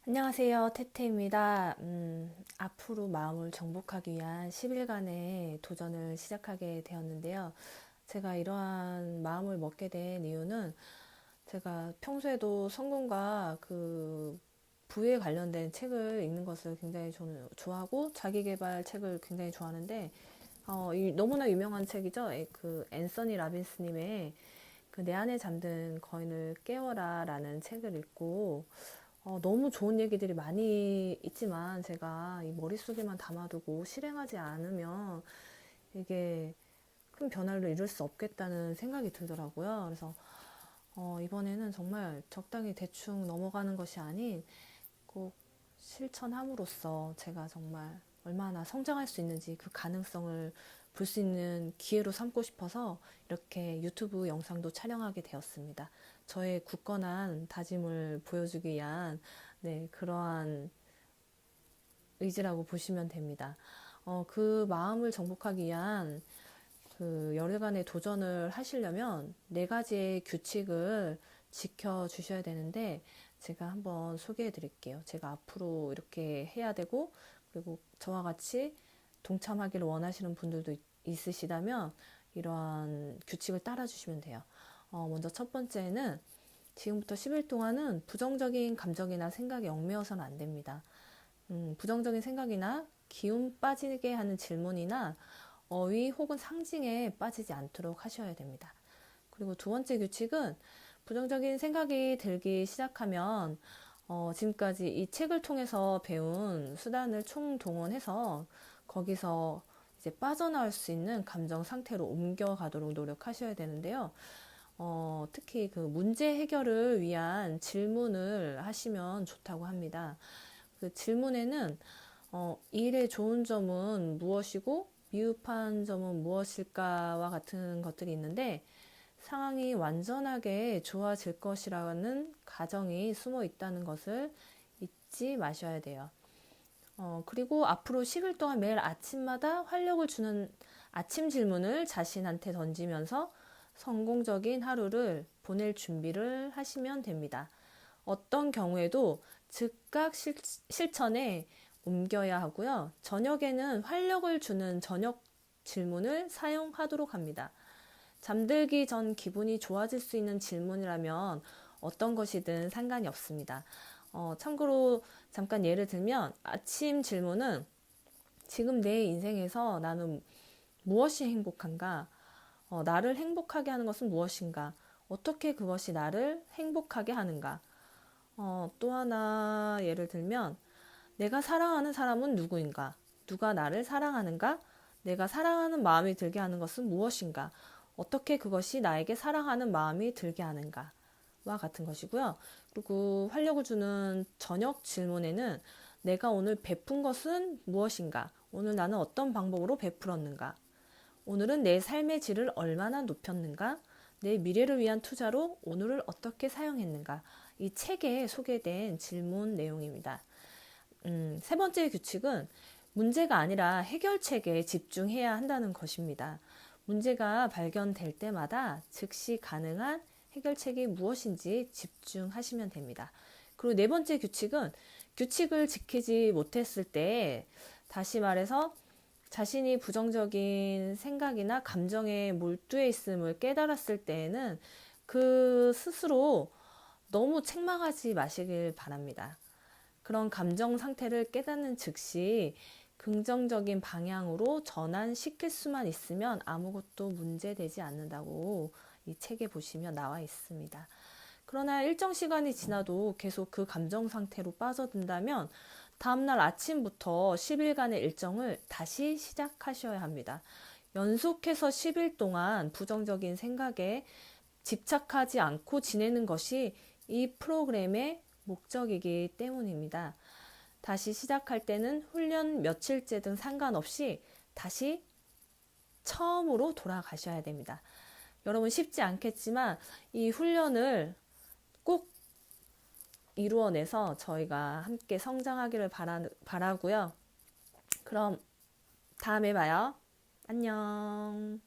안녕하세요. 태태입니다. 앞으로 마음을 정복하기 위한 10일간의 도전을 시작하게 되었는데요. 제가 이러한 마음을 먹게 된 이유는 제가 평소에도 성공과 부에 관련된 책을 읽는 것을 굉장히 저는 좋아하고 자기계발 책을 굉장히 좋아하는데 너무나 유명한 책이죠. 앤서니 라빈스님의 내 안에 잠든 거인을 깨워라 라는 책을 읽고 너무 좋은 얘기들이 많이 있지만 제가 이 머릿속에만 담아두고 실행하지 않으면 이게 큰 변화를 이룰 수 없겠다는 생각이 들더라고요. 그래서 이번에는 정말 적당히 대충 넘어가는 것이 아닌 꼭 실천함으로써 제가 정말 얼마나 성장할 수 있는지 그 가능성을 볼 수 있는 기회로 삼고 싶어서 이렇게 유튜브 영상도 촬영하게 되었습니다. 저의 굳건한 다짐을 보여주기 위한 그러한 의지라고 보시면 됩니다. 그 마음을 정복하기 위한 그 열흘간의 도전을 하시려면 네 가지의 규칙을 지켜 주셔야 되는데 제가 한번 소개해 드릴게요. 제가 앞으로 이렇게 해야 되고 그리고 저와 같이 동참하기를 원하시는 분들도 있으시다면 이러한 규칙을 따라 주시면 돼요. 먼저 첫 번째는 지금부터 10일 동안은 부정적인 감정이나 생각에 얽매여서는 안 됩니다. 부정적인 생각이나 기운 빠지게 하는 질문이나 어휘 혹은 상징에 빠지지 않도록 하셔야 됩니다. 그리고 두 번째 규칙은 부정적인 생각이 들기 시작하면 지금까지 이 책을 통해서 배운 수단을 총동원해서 거기서 이제 빠져나올 수 있는 감정 상태로 옮겨가도록 노력하셔야 되는데요. 특히 그 문제 해결을 위한 질문을 하시면 좋다고 합니다. 그 질문에는 이 일의 좋은 점은 무엇이고 미흡한 점은 무엇일까와 같은 것들이 있는데 상황이 완전하게 좋아질 것이라는 가정이 숨어 있다는 것을 잊지 마셔야 돼요. 그리고 앞으로 10일 동안 매일 아침마다 활력을 주는 아침 질문을 자신한테 던지면서 성공적인 하루를 보낼 준비를 하시면 됩니다. 어떤 경우에도 즉각 실천에 옮겨야 하고요. 저녁에는 활력을 주는 저녁 질문을 사용하도록 합니다. 잠들기 전 기분이 좋아질 수 있는 질문이라면 어떤 것이든 상관이 없습니다. 참고로 잠깐 예를 들면 아침 질문은 지금 내 인생에서 나는 무엇이 행복한가? 나를 행복하게 하는 것은 무엇인가? 어떻게 그것이 나를 행복하게 하는가? 또 하나 예를 들면 내가 사랑하는 사람은 누구인가? 누가 나를 사랑하는가? 내가 사랑하는 마음이 들게 하는 것은 무엇인가? 어떻게 그것이 나에게 사랑하는 마음이 들게 하는가? 와 같은 것이고요. 그리고 활력을 주는 저녁 질문에는 내가 오늘 베푼 것은 무엇인가? 오늘 나는 어떤 방법으로 베풀었는가? 오늘은 내 삶의 질을 얼마나 높였는가? 내 미래를 위한 투자로 오늘을 어떻게 사용했는가? 이 책에 소개된 질문 내용입니다. 세 번째 규칙은 문제가 아니라 해결책에 집중해야 한다는 것입니다. 문제가 발견될 때마다 즉시 가능한 해결책이 무엇인지 집중하시면 됩니다. 그리고 네 번째 규칙은 규칙을 지키지 못했을 때 다시 말해서 자신이 부정적인 생각이나 감정에 몰두해 있음을 깨달았을 때에는 그 스스로 너무 책망하지 마시길 바랍니다. 그런 감정 상태를 깨닫는 즉시 긍정적인 방향으로 전환시킬 수만 있으면 아무것도 문제되지 않는다고 이 책에 보시면 나와 있습니다. 그러나 일정 시간이 지나도 계속 그 감정 상태로 빠져든다면 다음날 아침부터 10일간의 일정을 다시 시작하셔야 합니다. 연속해서 10일 동안 부정적인 생각에 집착하지 않고 지내는 것이 이 프로그램의 목적이기 때문입니다. 다시 시작할 때는 훈련 며칠째 등 상관없이 다시 처음으로 돌아가셔야 됩니다. 여러분 쉽지 않겠지만 이 훈련을 꼭 이루어내서 저희가 함께 성장하기를 바라고요. 그럼 다음에 봐요. 안녕.